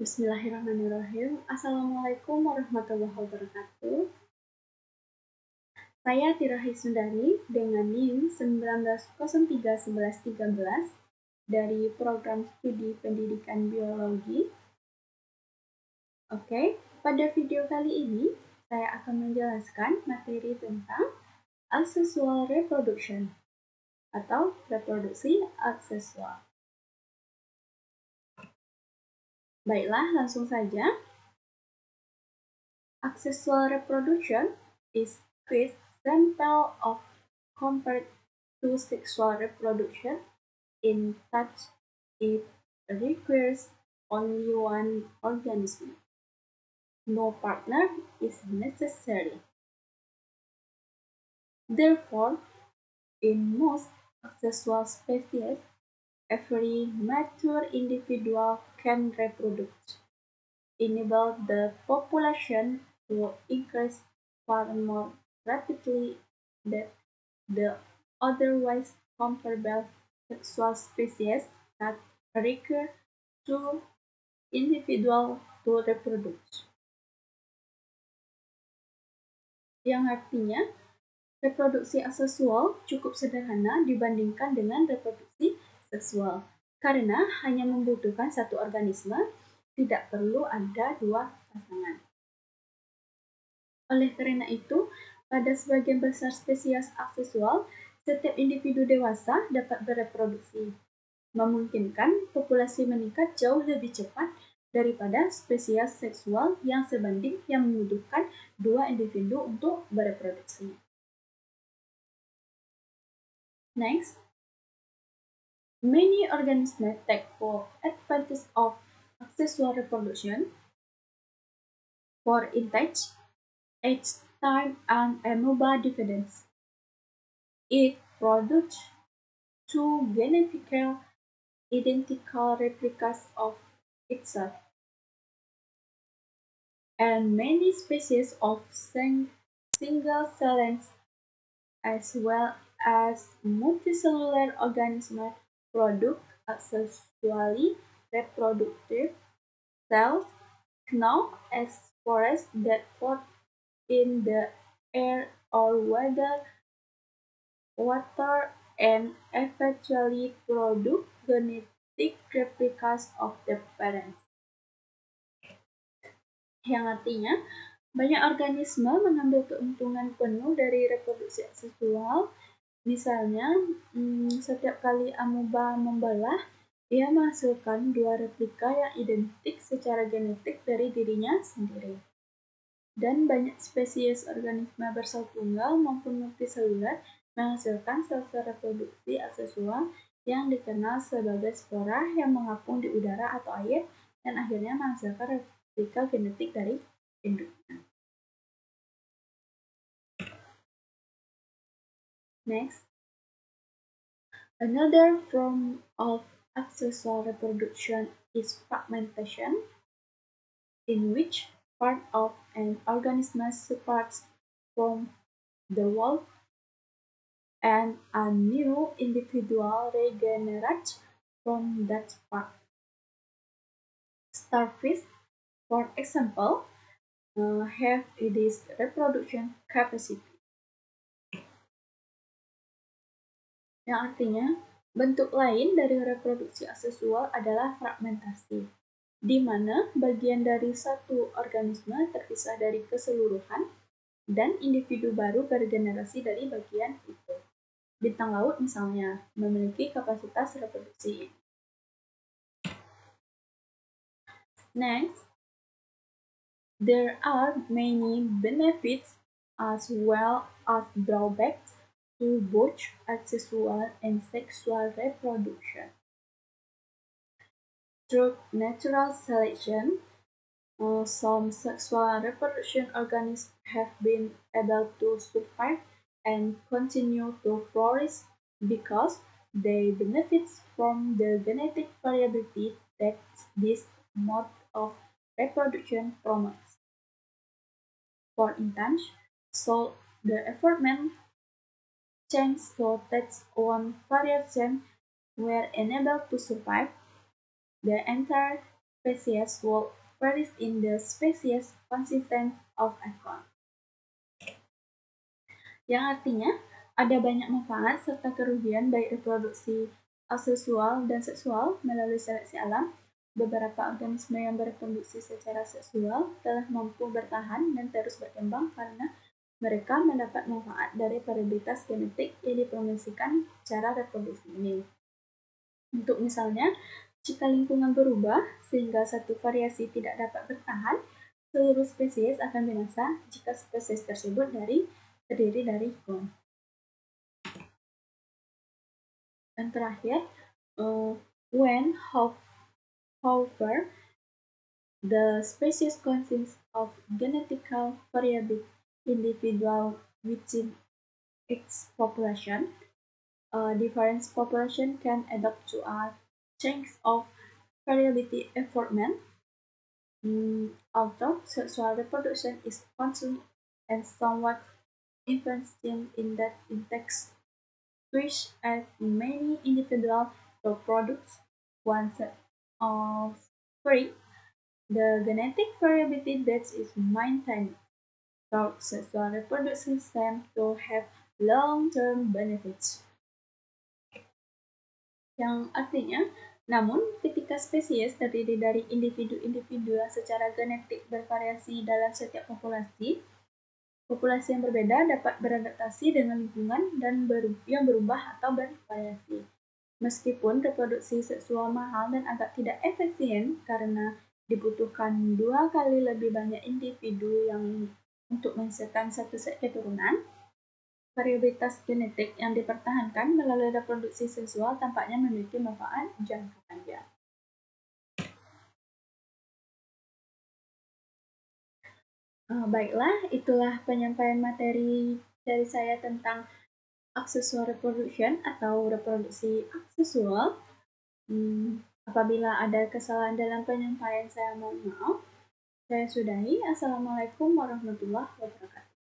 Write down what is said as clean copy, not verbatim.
Bismillahirrahmanirrahim. Assalamualaikum warahmatullahi wabarakatuh. Saya Tirahi Sundari dengan NIM 19031113 dari Program Studi Pendidikan Biologi. Oke, pada video kali ini saya akan menjelaskan materi tentang asexual reproduction atau reproduksi aseksual. Baiklah, langsung saja. Asexual reproduction is quite simple compared to sexual reproduction in that it requires only one organism. No partner is necessary. Therefore, in most asexual species, every mature individual can reproduce, enable the population to increase far more rapidly than the otherwise comparable sexual species that require two individuals to reproduce. Yang artinya, reproduksi aseksual cukup sederhana dibandingkan dengan reproduksi seksual, karena hanya membutuhkan satu organisme, tidak perlu ada dua pasangan. Oleh karena itu, pada sebagian besar spesies aseksual, setiap individu dewasa dapat bereproduksi, memungkinkan populasi meningkat jauh lebih cepat daripada spesies seksual yang sebanding yang membutuhkan dua individu untuk bereproduksi. Next, many organisms take full advantage of asexual reproduction. For instance, age, time, and amoeba dividends. It produces two genetically identical replicas of itself, and many species of single cells as well as multicellular organisms produce asexually reproductive cells known as spores that float in the air or water and eventually produce genetic replicas of the parents. Yang artinya, banyak organisme mengambil keuntungan penuh dari reproduksi seksual. Misalnya, setiap kali amoeba membelah, ia menghasilkan dua replika yang identik secara genetik dari dirinya sendiri. Dan banyak spesies organisme bersel tunggal maupun multiseluler menghasilkan sel-sel reproduksi aseksual yang dikenal sebagai spora yang mengapung di udara atau air dan akhirnya menghasilkan replika genetik dari induknya. Next, another form of asexual reproduction is fragmentation, in which part of an organism separates from the whole and a new individual regenerates from that part. Starfish, for example, have this reproduction capacity. Yang artinya, bentuk lain dari reproduksi aseksual adalah fragmentasi, di mana bagian dari satu organisme terpisah dari keseluruhan dan individu baru bergenerasi dari bagian itu. Bintang laut misalnya memiliki kapasitas reproduksi. Next, there are many benefits as well as drawbacks to both asexual and sexual reproduction. Through natural selection, some sexual reproduction organisms have been able to survive and continue to flourish because they benefit from the genetic variability that this mode of reproduction promotes. For instance, so the environment changed so that one variation were enabled to survive, the entire species will perish in the species consistent of account. Yang artinya ada banyak manfaat serta kerugian baik reproduksi aseksual dan seksual melalui seleksi alam. Beberapa organisme yang bereproduksi secara seksual telah mampu bertahan dan terus berkembang karena mereka mendapat manfaat dari varietas genetik yang dipromosikan cara reproduksi ini. Untuk misalnya, jika lingkungan berubah sehingga satu variasi tidak dapat bertahan, seluruh spesies akan binasa jika spesies tersebut terdiri dari clone. Dan terakhir, when however the species consists of genetical variable individual within its population, different population can adapt to a change of variability environment. Although sexual reproduction is constant and somewhat influencing in that index, which as many individual products one set of free, the genetic variability that is maintained through sexual reproduction seems to have long-term benefits. Yang artinya, namun ketika spesies terdiri dari individu-individu yang secara genetik bervariasi dalam setiap populasi, populasi yang berbeda dapat beradaptasi dengan lingkungan dan yang berubah atau bervariasi. Meskipun reproduksi seksual mahal dan agak tidak efisien karena dibutuhkan 2 kali lebih banyak individu yang untuk menghasilkan satu set keturunan, varietas genetik yang dipertahankan melalui reproduksi seksual tampaknya memiliki manfaat jangka panjang. Baiklah, itulah penyampaian materi dari saya tentang asexual reproduction atau reproduksi asexual. Apabila ada kesalahan dalam penyampaian saya mohon maaf. Saya sudahi. Assalamualaikum warahmatullahi wabarakatuh.